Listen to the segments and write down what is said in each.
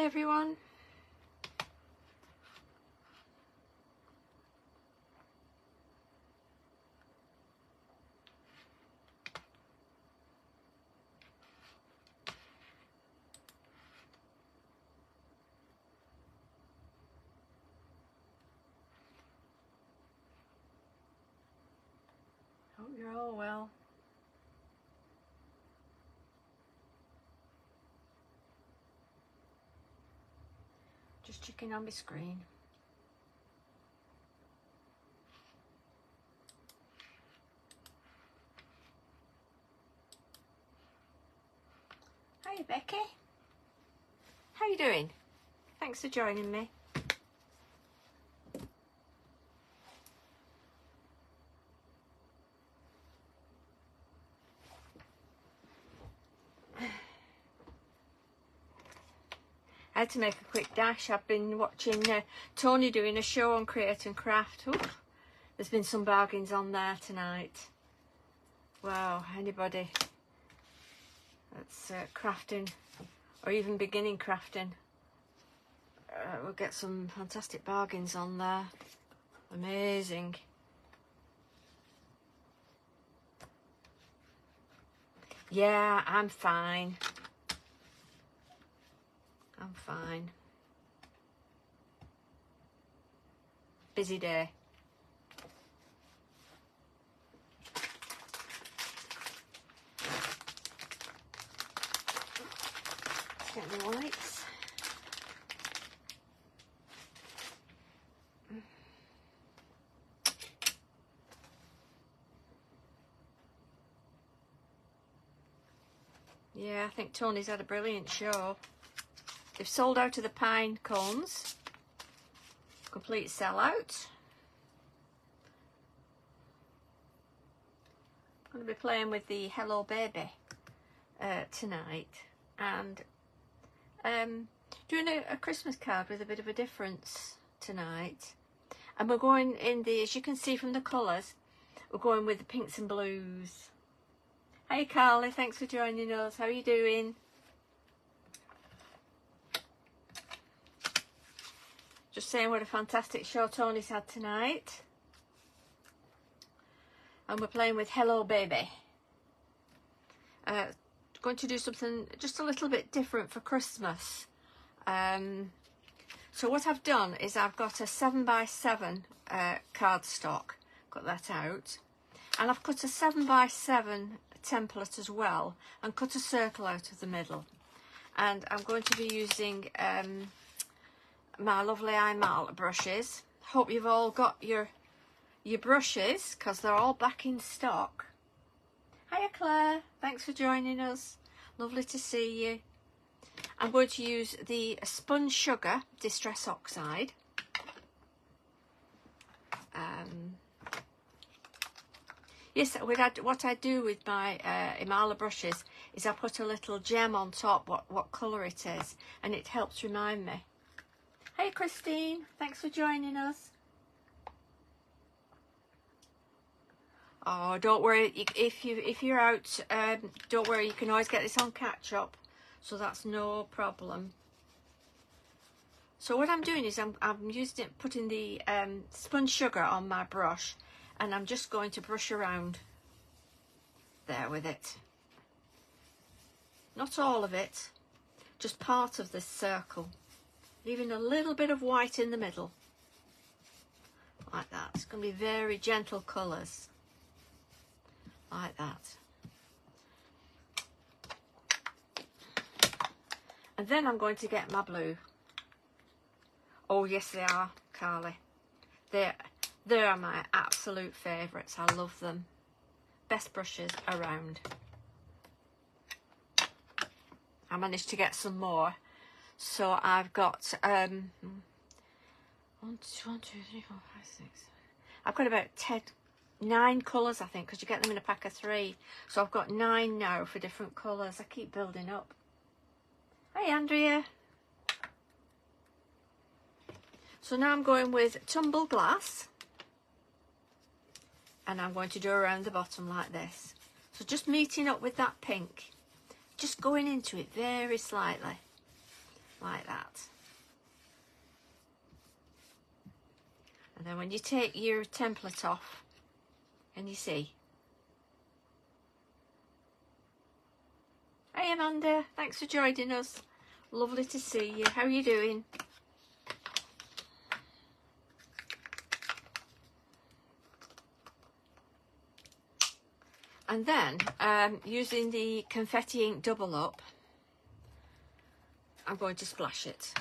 everyone. Hope you're all well. Just checking on my screen. Hi Becky. How you doing? Thanks for joining me. I had to make a quick dash. I've been watching Tony doing a show on Create and Craft. Ooh, there's been some bargains on there tonight. Wow, anybody that's crafting or even beginning crafting will get some fantastic bargains on there. Amazing. Yeah, I'm fine. I'm fine. Busy day. Let's get the whites. Yeah, I think Tony's had a brilliant show. They've sold out of the pine cones. Complete sellout. I'm going to be playing with the Hello Baby tonight, and doing a Christmas card with a bit of a difference tonight. And we're going in the, as you can see from the colours, we're going with the pinks and blues. Hey Carley, thanks for joining us. How are you doing? Just saying what a fantastic show Tony's had tonight. And we're playing with Hello Baby. Going to do something just a little bit different for Christmas. So what I've done is I've got a 7x7 cardstock. Got that out. And I've cut a 7x7 template as well. And cut a circle out of the middle. And I'm going to be using my lovely Imala brushes. Hope you've all got your brushes, because they're all back in stock. Hiya Claire, thanks for joining us. Lovely to see you. I'm going to use the Sponge Sugar Distress Oxide. Yes, what I do with my Imala brushes is I put a little gem on top, what colour it is, and it helps remind me. Hey Christine, thanks for joining us. Oh, don't worry, if you're out, don't worry, you can always get this on catch up, so that's no problem. So what I'm doing is I'm using it, putting the sponge sugar on my brush, and I'm just going to brush around there with it. Not all of it, just part of this circle. Leaving a little bit of white in the middle. Like that. It's going to be very gentle colours. Like that. And then I'm going to get my blue. Oh yes they are, Carley. They are my absolute favourites. I love them. Best brushes around. I managed to get some more. So I've got 1, 2, 3, 4, 5, 6. I've got about 9 colours, I think, because you get them in a pack of 3. So I've got 9 now for different colours. I keep building up. Hi Andrea. So now I'm going with Tumble Glass, and I'm going to do around the bottom like this. So just meeting up with that pink, just going into it very slightly. like that. And then when you take your template off, and you see. Hey Amanda, thanks for joining us. Lovely to see you. How are you doing? And then, using the confetti ink double up, I'm going to splash it.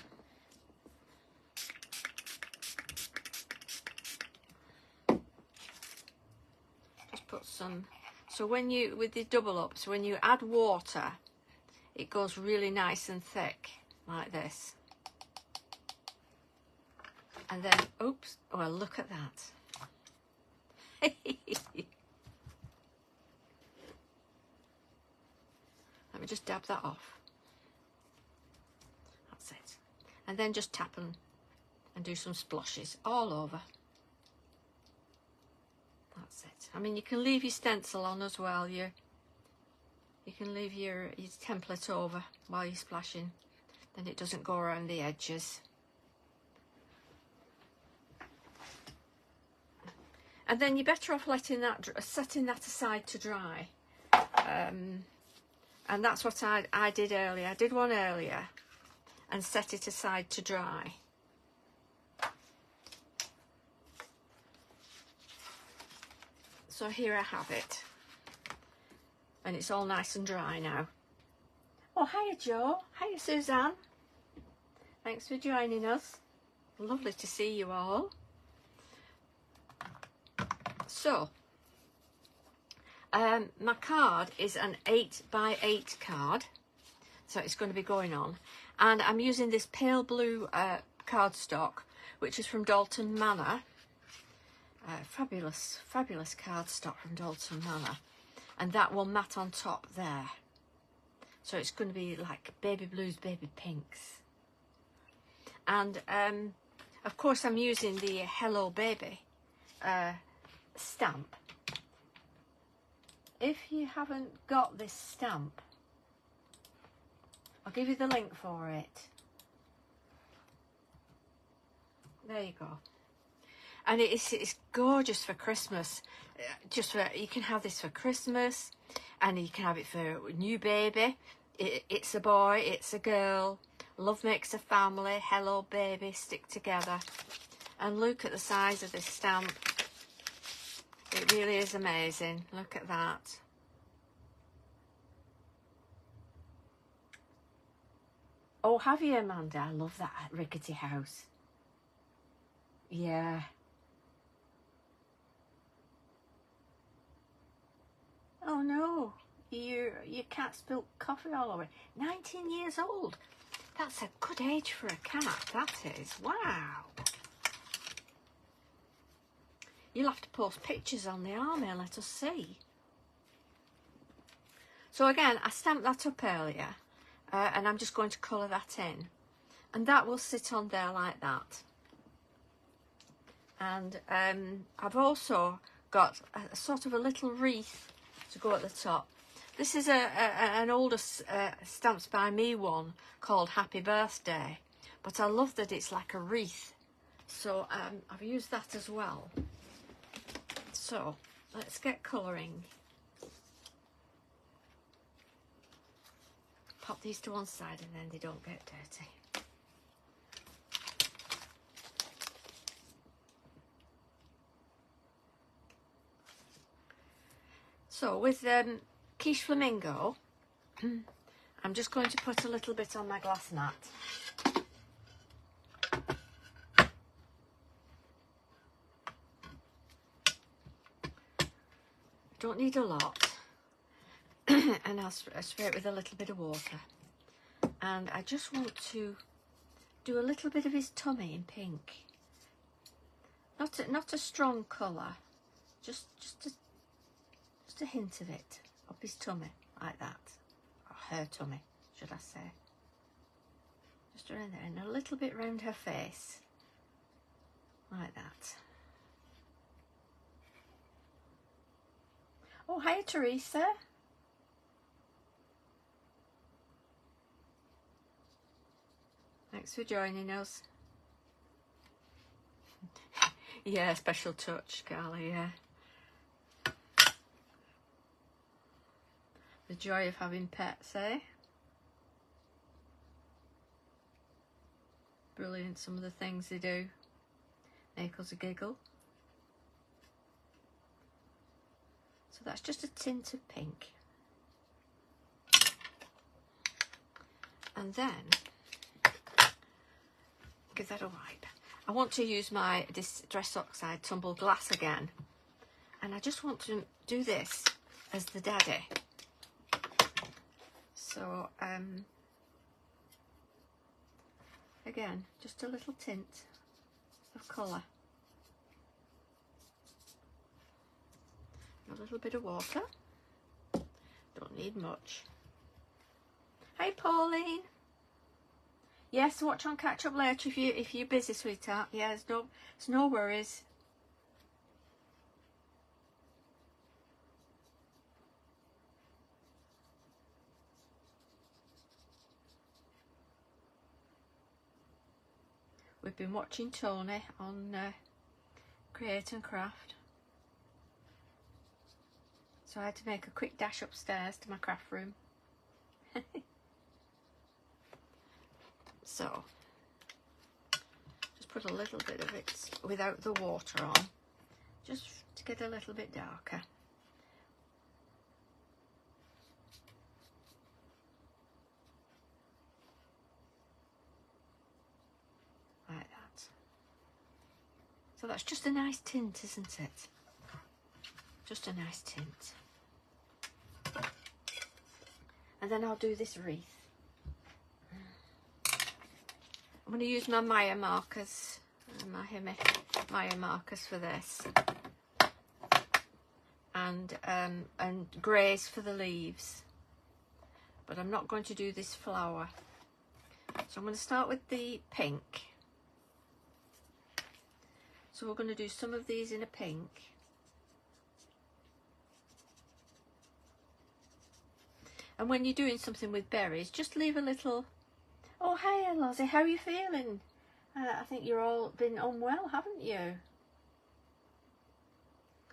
Just put some, so when you, with the double up, so when you add water, it goes really nice and thick, like this. And then, oops, well, look at that. Let me just dab that off. That's it. And then just tap and do some splashes all over. That's it. I mean, you can leave your stencil on as well. You can leave your template over while you're splashing. Then it doesn't go around the edges. And then you're better off letting that, setting that aside to dry. And that's what I did earlier. I did one earlier and set it aside to dry. So here I have it. And it's all nice and dry now. Oh, hiya Joe. Hiya Suzanne. Thanks for joining us. Lovely to see you all. So, my card is an 8x8 card, so it's going to be going on, and I'm using this pale blue cardstock, which is from Dalton Manor. Fabulous cardstock from Dalton Manor, and that will matte on top there. So it's going to be like baby blues, baby pinks, and of course I'm using the Hello Baby stamp. If you haven't got this stamp, I'll give you the link for it. There you go. And it's gorgeous for Christmas. Just for, you can have this for Christmas, and you can have it for a new baby. It's a boy, it's a girl. Love makes a family. Hello baby, stick together. And look at the size of this stamp. It really is amazing. Look at that. Oh, have you, Amanda? I love that rickety house. Yeah. Oh no, your cat spilled coffee all over. 19 years old. That's a good age for a cat, that is. Wow. You'll have to post pictures on the army and let us see. So again, I stamped that up earlier, and I'm just going to colour that in. And that will sit on there like that. And I've also got a sort of a little wreath to go at the top. This is an older Stamps by Me one called Happy Birthday. But I love that it's like a wreath. So I've used that as well. So let's get colouring. Pop these to one side and then they don't get dirty. So with Quiche Flamingo, I'm just going to put a little bit on my glass mat. Don't need a lot. And I'll spray it with a little bit of water. And I just want to do a little bit of his tummy in pink. Not a strong colour, just a hint of it up his tummy, like that, or her tummy, should I say? Just around there, and a little bit round her face, like that. Oh, hiya Teresa. Thanks for joining us. Yeah, special touch, Carley, yeah. The joy of having pets, eh? Brilliant, some of the things they do. Make us a giggle. So that's just a tint of pink. And then, give that a wipe. I want to use my Distress Oxide Tumbled Glass again. And I just want to do this as the daddy. So, again, just a little tint of colour. A little bit of water. Don't need much. Hey Pauline. Yes, watch on catch up later if you're busy, sweetheart. Yeah, it's no worries. We've been watching Tony on Create and Craft. So I had to make a quick dash upstairs to my craft room. So, just put a little bit of it without the water on, just to get a little bit darker. Like that. So that's just a nice tint, isn't it? Just a nice tint. And then I'll do this wreath. I'm going to use my Maya markers, Maya markers for this, and greys for the leaves. But I'm not going to do this flower. So I'm going to start with the pink. So we're going to do some of these in a pink. And when you're doing something with berries, just leave a little. Oh, hey, Lozzie, how are you feeling? I think you're all been unwell, haven't you?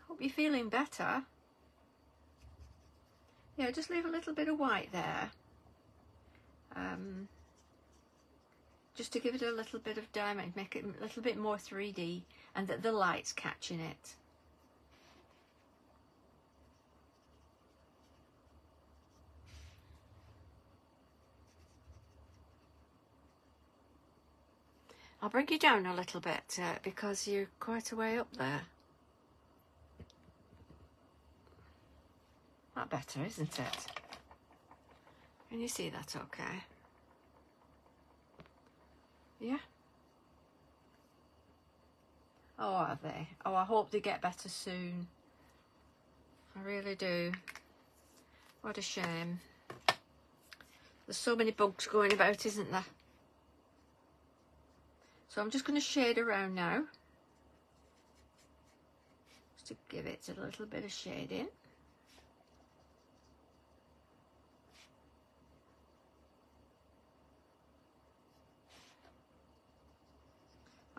Hope you're feeling better. Yeah, just leave a little bit of white there. Just to give it a little bit of diamond, make it a little bit more 3D, and that the light's catching it. I'll bring you down a little bit because you're quite a way up there. That better, isn't it? Can you see that okay? Yeah? Oh, are they? Oh, I hope they get better soon. I really do. What a shame. There's so many bugs going about, isn't there? So I'm just going to shade around now, just to give it a little bit of shading.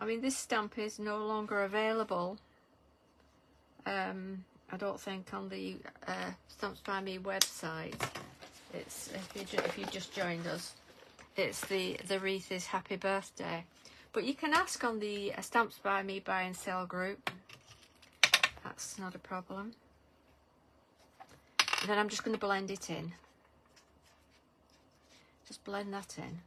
I mean, this stamp is no longer available. I don't think on the Stamps by Me website. It's if you just joined us, it's the wreath is Happy Birthday. But you can ask on the Stamps by Me buy and sell group. That's not a problem. And then I'm just going to blend it in. Just blend that in.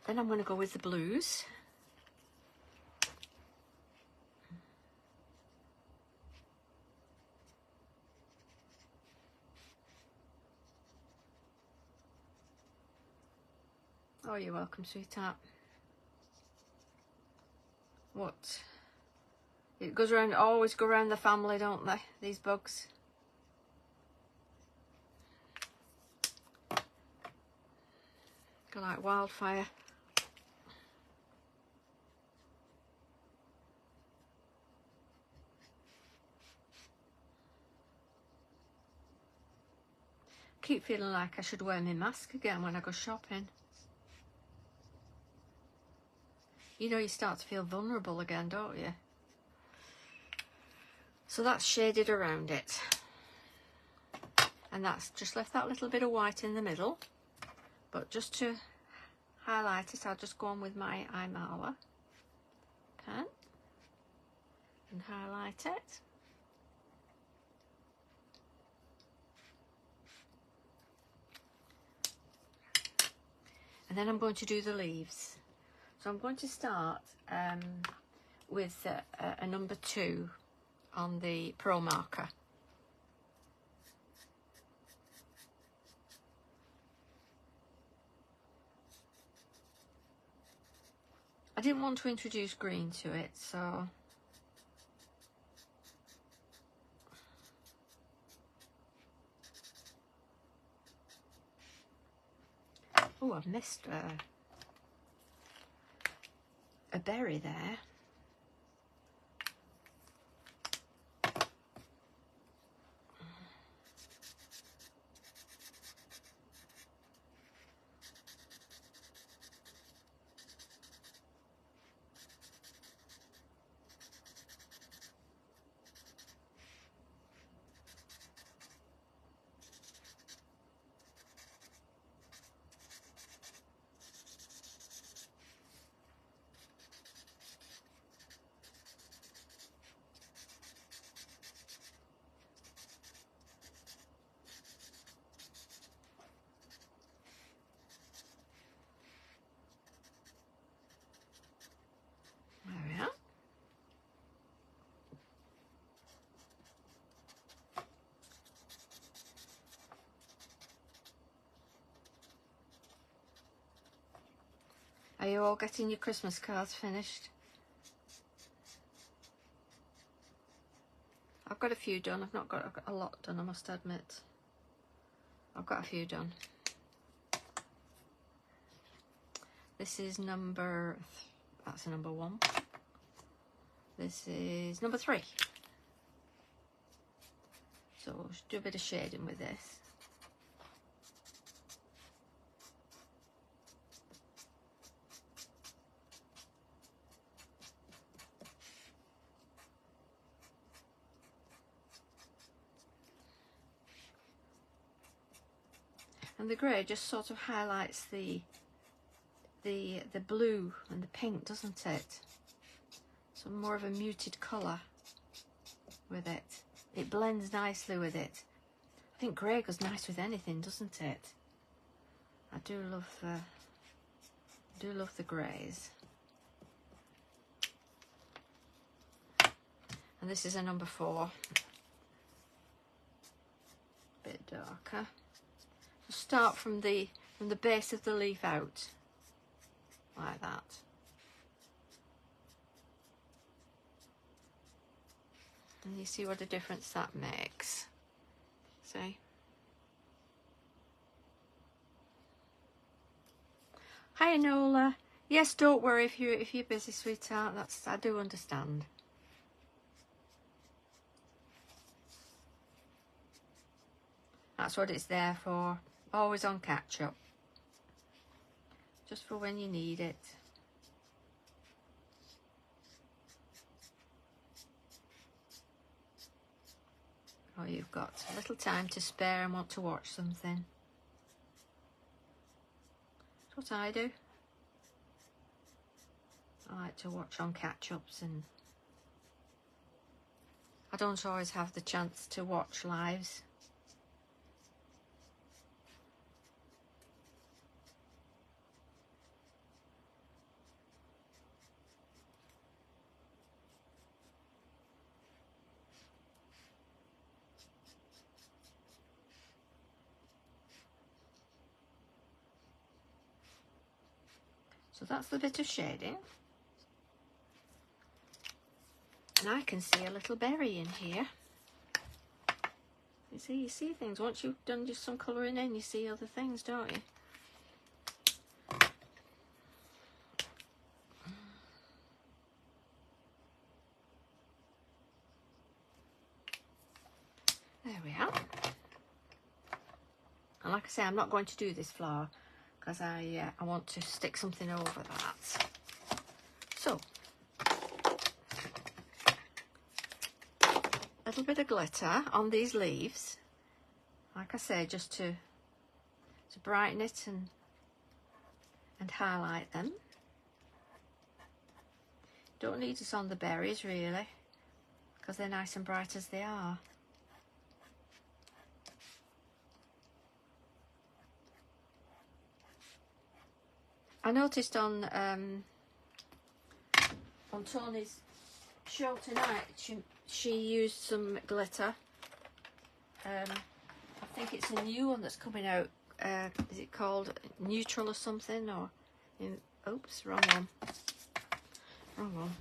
Then I'm going to go with the blues. Oh, you're welcome, sweetheart. What? It goes around, always go around the family, don't they? These bugs. Go like wildfire. keep feeling like I should wear my mask again when I go shopping. You know, you start to feel vulnerable again, don't you? So that's shaded around it. And that's just left that little bit of white in the middle. But just to highlight it, I'll just go on with my Imala pen and highlight it. And then I'm going to do the leaves. So I'm going to start with a number 2 on the Pro marker. I didn't want to introduce green to it, so oh, I've missed a berry there. There we are. Are you all getting your Christmas cards finished? I've got a few done. I've got a lot done, I must admit. I've got a few done. This is number, that's a number 1. This is number 3. So we'll do a bit of shading with this. And the grey just sort of highlights the blue and the pink, doesn't it? So more of a muted colour with it. It blends nicely with it. I think grey goes nice with anything, doesn't it? I do love the greys. And this is a number 4. A bit darker. So start from the base of the leaf out, like that. And you see what a difference that makes. See? Hi Enola. Yes, don't worry if you're busy, sweetheart. I do understand. That's what it's there for. Always on catch up. Just for when you need it. Or you've got a little time to spare and want to watch something. That's what I do. I like to watch on catch-ups, and I don't always have the chance to watch lives. So that's the bit of shading. And I can see a little berry in here. You see things. Once you've done just some colouring in, you see other things, don't you? There we are. like I say, I'm not going to do this flower because I want to stick something over that. So, a little bit of glitter on these leaves, like I say, just to brighten it and highlight them. Don't need it on the berries really, because they're nice and bright as they are. I noticed on Tony's show tonight, she used some glitter. I think it's a new one that's coming out. Is it called Neutral or something? Or oops, wrong one. Wrong one.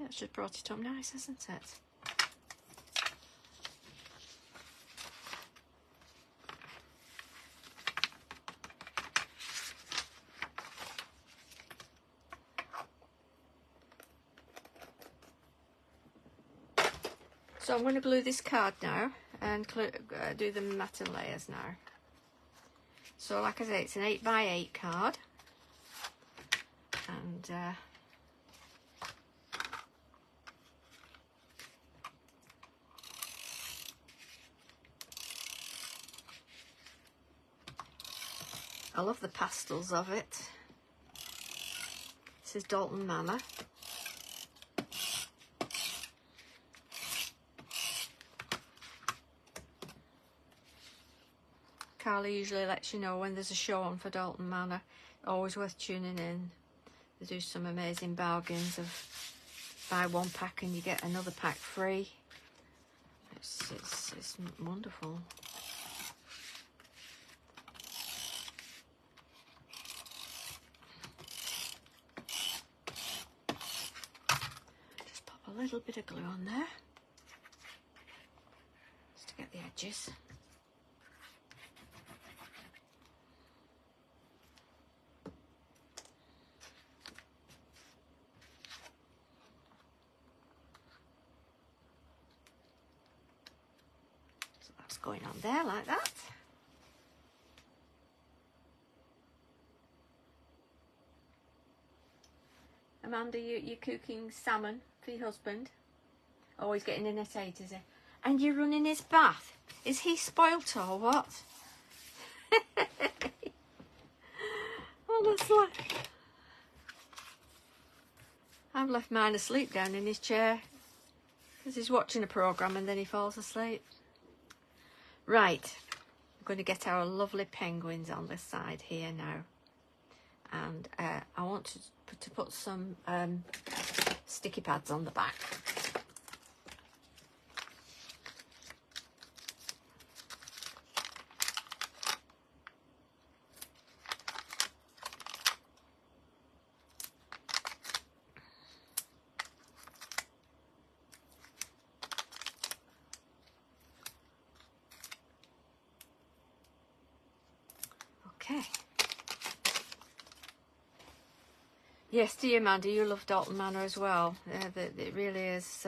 That's just brought it up nice, hasn't it? So I'm going to glue this card now and do the matte layers now. So like I say, it's an 8x8 card, and I love the pastels of it. This is Dalton Manor. Carley usually lets you know when there's a show on for Dalton Manor. Always worth tuning in. They do some amazing bargains of buy one pack and you get another pack free. It's wonderful. Just pop a little bit of glue on there, just to get the edges. Going on there like that. Amanda, you're cooking salmon for your husband. Always getting in at 8, is he? And you're running his bath. Is he spoilt or what? Honestly. I've left mine asleep down in his chair because he's watching a programme and then he falls asleep. Right, we're going to get our lovely penguins on this side here now, and I want to put some sticky pads on the back. Okay. Yes, dear Amanda, you love Dalton Manor as well. It really is.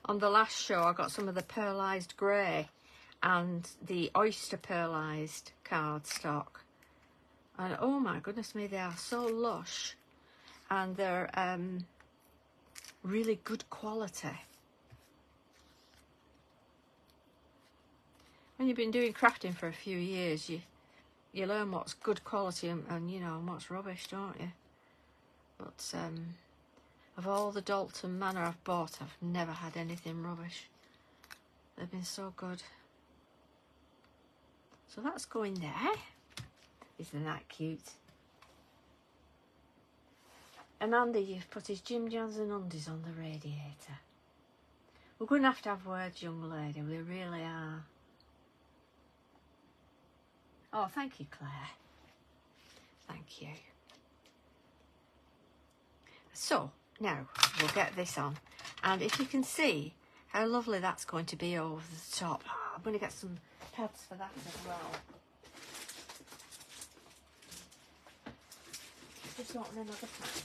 On the last show, I got some of the pearlised grey and the oyster pearlised cardstock. And oh my goodness me, they are so lush. And they're really good quality. When you've been doing crafting for a few years, you learn what's good quality and you know what's rubbish, don't you? But of all the Dalton Manor I've bought, I've never had anything rubbish. They've been so good. So that's going there. Isn't that cute? Amanda, you've put his Jim Jams and undies on the radiator. We're going to have words, young lady. We really are. Oh, thank you, Claire. Thank you. So, now we'll get this on. And if you can see how lovely that's going to be over the top. I'm going to get some pads for that as well. Just open another pack.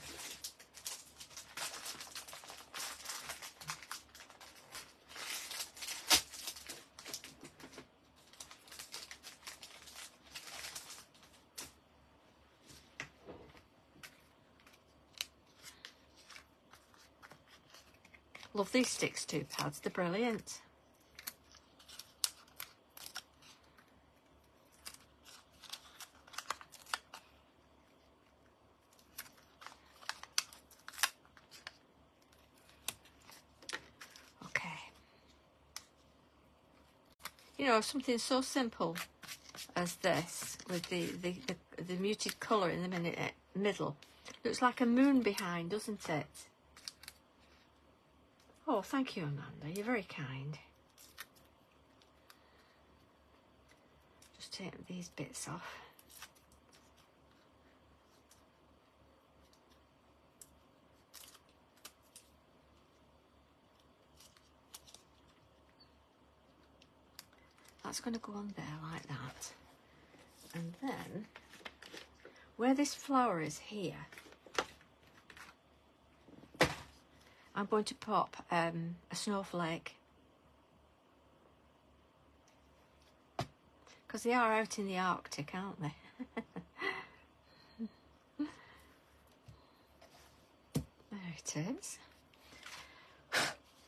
Love these Sticks 2 pads, they're brilliant. Okay. You know, something so simple as this, with the muted colour in the middle, looks like a moon behind, doesn't it? Oh, thank you, Amanda. You're very kind. Just take these bits off. That's going to go on there like that. And then, where this flower is here, I'm going to pop a snowflake, because they are out in the Arctic, aren't they? There it is.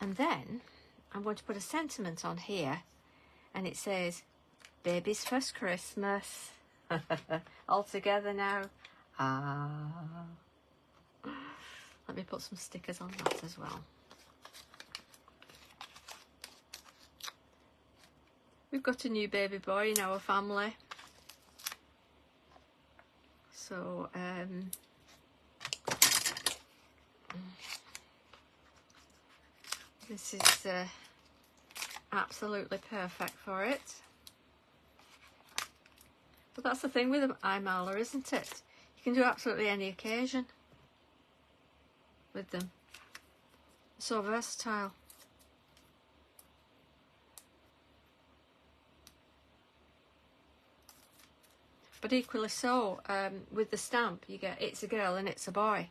And then I'm going to put a sentiment on here, and it says, "Baby's first Christmas." All together now. Let me put some stickers on that as well. We've got a new baby boy in our family. So, this is absolutely perfect for it. But that's the thing with Imala, isn't it? You can do absolutely any occasion with them. So versatile. But equally so, with the stamp, you get it's a girl and it's a boy.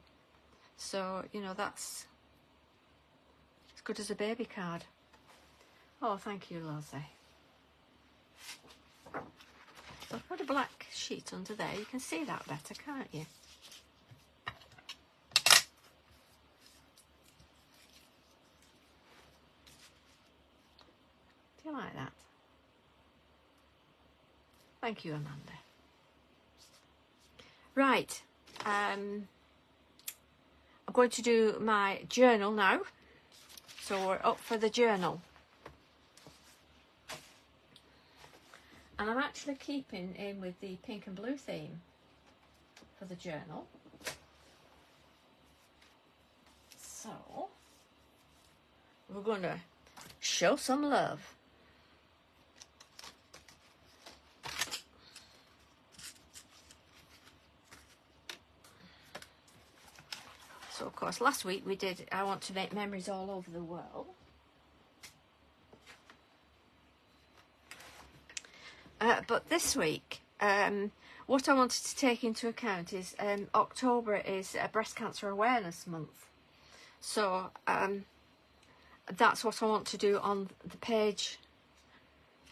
So, you know, that's as good as a baby card. Oh, thank you, Lozzie. So I've put a black sheet under there. You can see that better, can't you? Do you like that? Thank you, Amanda. Right, I'm going to do my journal now. So we're up for the journal. And I'm actually keeping in with the pink and blue theme for the journal. So we're going to show some love. So of course last week we did I Want to Make Memories All Over the World. But this week, what I wanted to take into account is October is Breast Cancer Awareness Month. So that's what I want to do on the page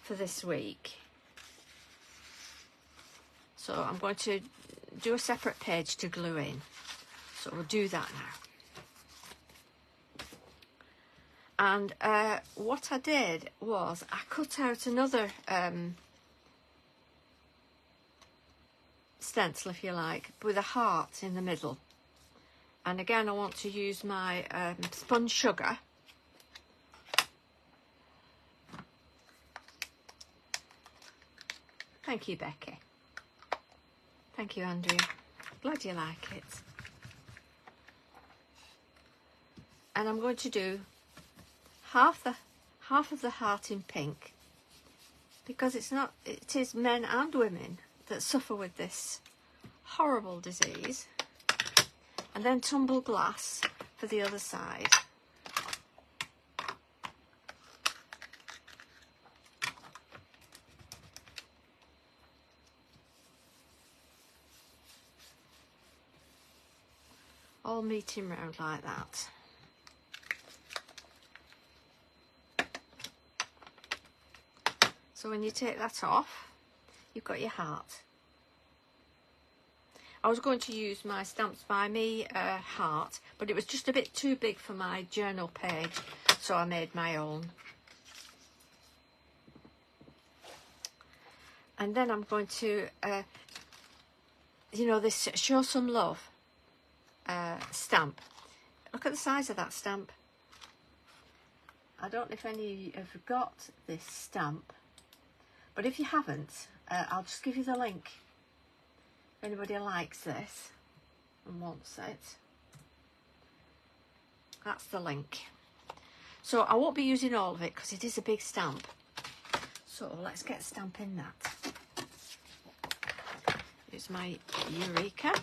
for this week. So I'm going to do a separate page to glue in. So we'll do that now. And what I did was I cut out another stencil, if you like, with a heart in the middle. And again, I want to use my spun sugar. Thank you, Becky. Thank you, Andrea. Glad you like it. And I'm going to do half of the heart in pink, because it is men and women that suffer with this horrible disease. And then tumble glass for the other side. all meeting round like that. So when you take that off, you've got your heart. I was going to use my Stamps by Me heart, but it was just a bit too big for my journal page, so I made my own. And then I'm going to, you know, this Show Some Love stamp. Look at the size of that stamp. I don't know if any of you have got this stamp, but if you haven't, I'll just give you the link. If anybody likes this and wants it, that's the link. So I won't be using all of it because it is a big stamp. So let's get stamping that. Here's my Eureka.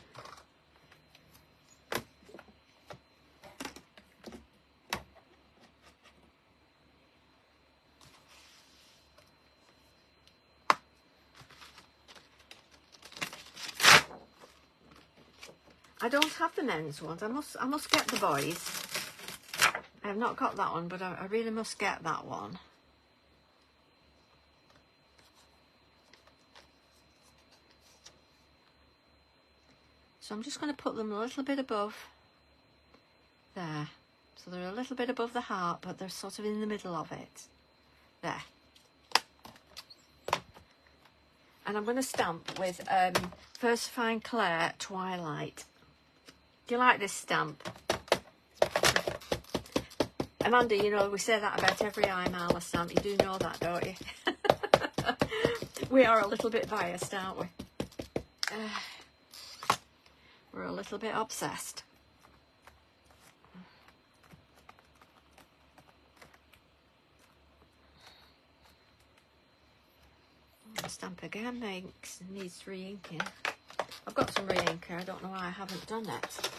I don't have the men's ones. I must get the boys. I have not got that one, but I really must get that one. So I'm just going to put them a little bit above there. So they're a little bit above the heart, but they're sort of in the middle of it. There. And I'm going to stamp with Versifying Claire Twilight. Do you like this stamp? Amanda, you know, we say that about every Imala stamp. You do know that, don't you? We are a little bit biased, aren't we? We're a little bit obsessed. Stamp again, needs re-inking. I've got some re-inker, I don't know why I haven't done it.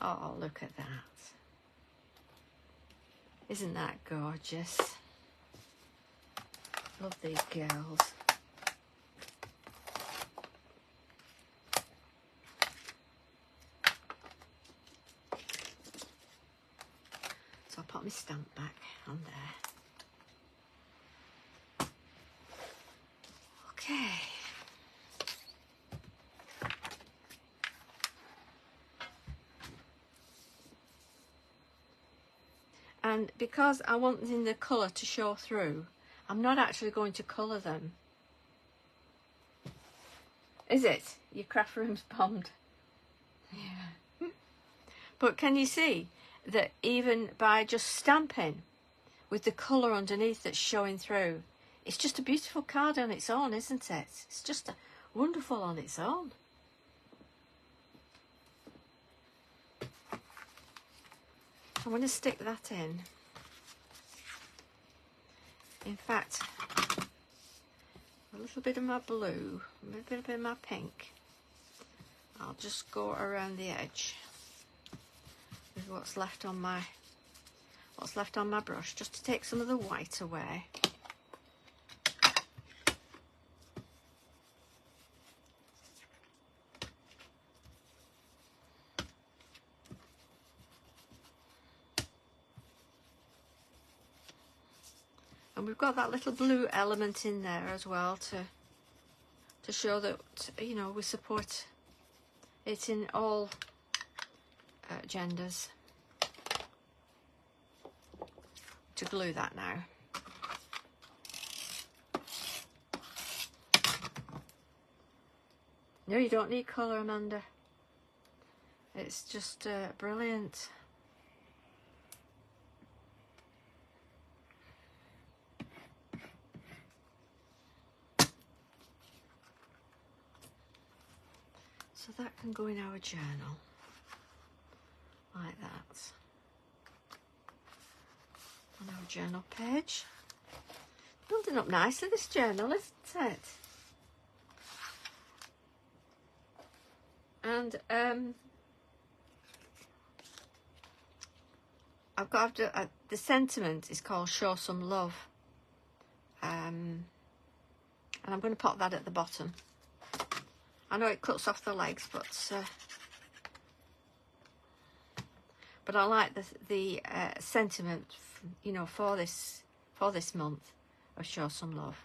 Oh, look at that. Isn't that gorgeous? Love these girls. So I'll put my stamp back on there. Okay. And because I want the colour to show through, I'm not actually going to colour them. Is it? Your craft room's bombed. Yeah. But can you see that even by just stamping with the colour underneath that's showing through, it's just a beautiful card on its own, isn't it? It's just wonderful on its own. I want to stick that in. In fact, a little bit of my blue, a little bit of my pink. I'll just go around the edge with what's left on my brush, just to take some of the white away. And we've got that little blue element in there as well to show that, you know, we support it in all genders. To glue that now. No, you don't need colour, Amanda. It's just brilliant. So that can go in our journal, like that, on our journal page. Building up nicely, this journal, isn't it? And I've got the sentiment is called Show Some Love, and I'm going to pop that at the bottom. I know it cuts off the legs, but I like the sentiment, you know, for this month of Show Some Love.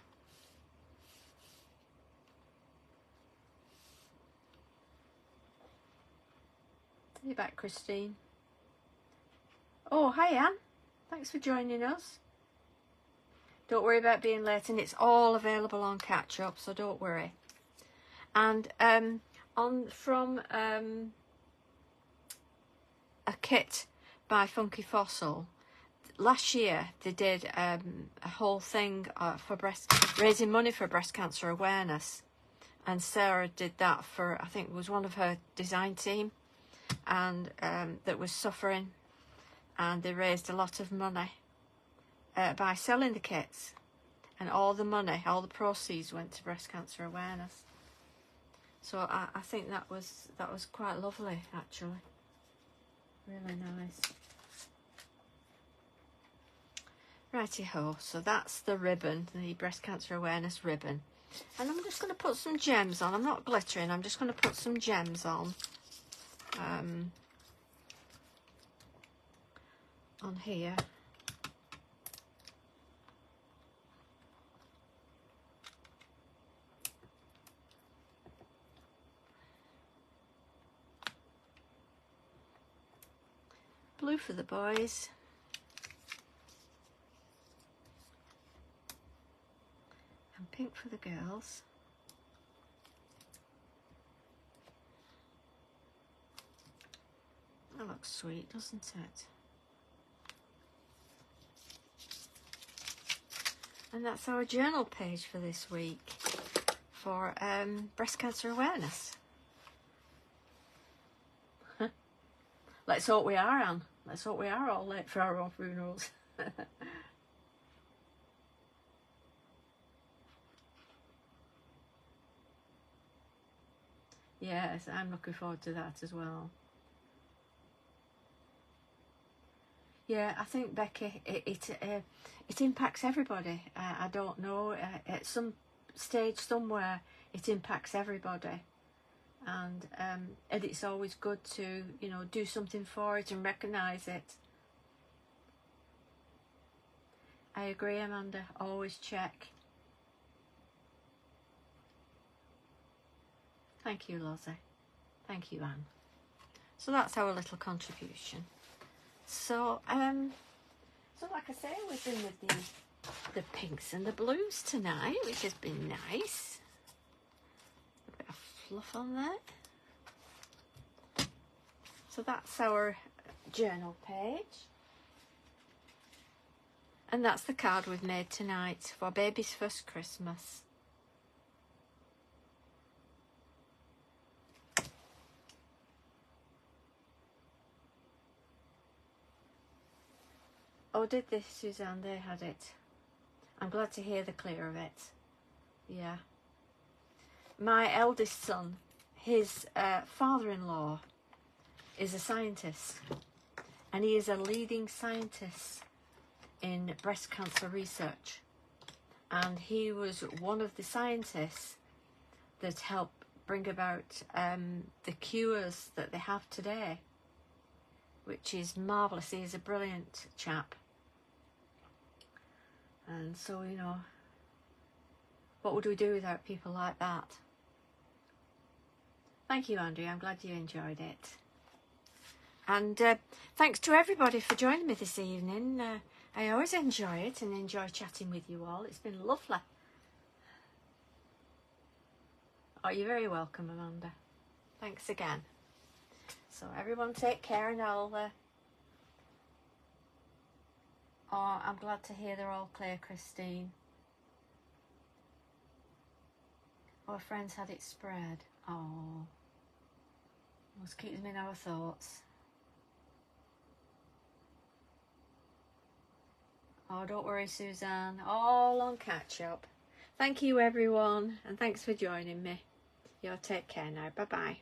You back, Christine? Oh, hi, Anne. Thanks for joining us. Don't worry about being late, and it's all available on catch up, so don't worry. And from a kit by Funky Fossil, last year they did a whole thing for raising money for breast cancer awareness, and Sarah did that for, I think it was one of her design team, and that was suffering, and they raised a lot of money by selling the kits, and all the money, all the proceeds went to breast cancer awareness. So I think that was quite lovely, actually. Really nice. Righty-ho, so that's the ribbon, the breast cancer awareness ribbon. And I'm just going to put some gems on. I'm not glittering, I'm just going to put some gems on. On here. Blue for the boys. And pink for the girls. That looks sweet, doesn't it? And that's our journal page for this week for breast cancer awareness. Let's hope we are, Anne. Let's hope we are all late for our own funerals. Yes, I'm looking forward to that as well. Yeah, I think, Becky, it impacts everybody. I don't know, at some stage somewhere it impacts everybody, and it's always good to, you know, do something for it and recognise it. I agree, Amanda. Always check. Thank you, Lozzie. Thank you, Anne. So that's our little contribution. So, so like I say, we've been with the pinks and the blues tonight, which has been nice. A bit of fluff on there. So that's our journal page. And that's the card we've made tonight for Baby's First Christmas. Oh, did they, Suzanne? They had it. I'm glad to hear the clear of it. Yeah. My eldest son, his father-in-law is a scientist, and he is a leading scientist in breast cancer research. And he was one of the scientists that helped bring about the cures that they have today, which is marvellous. He is a brilliant chap. And so, you know, what would we do without people like that? Thank you, Andrea. I'm glad you enjoyed it. And thanks to everybody for joining me this evening. I always enjoy it and enjoy chatting with you all. It's been lovely. Oh, you're very welcome, Amanda. Thanks again. So everyone take care, and oh, I'm glad to hear they're all clear, Christine. Our friends had it spread. Oh, must keep them in our thoughts. Oh, don't worry, Suzanne. All on catch up. Thank you, everyone, and thanks for joining me. You take care now. Bye-bye.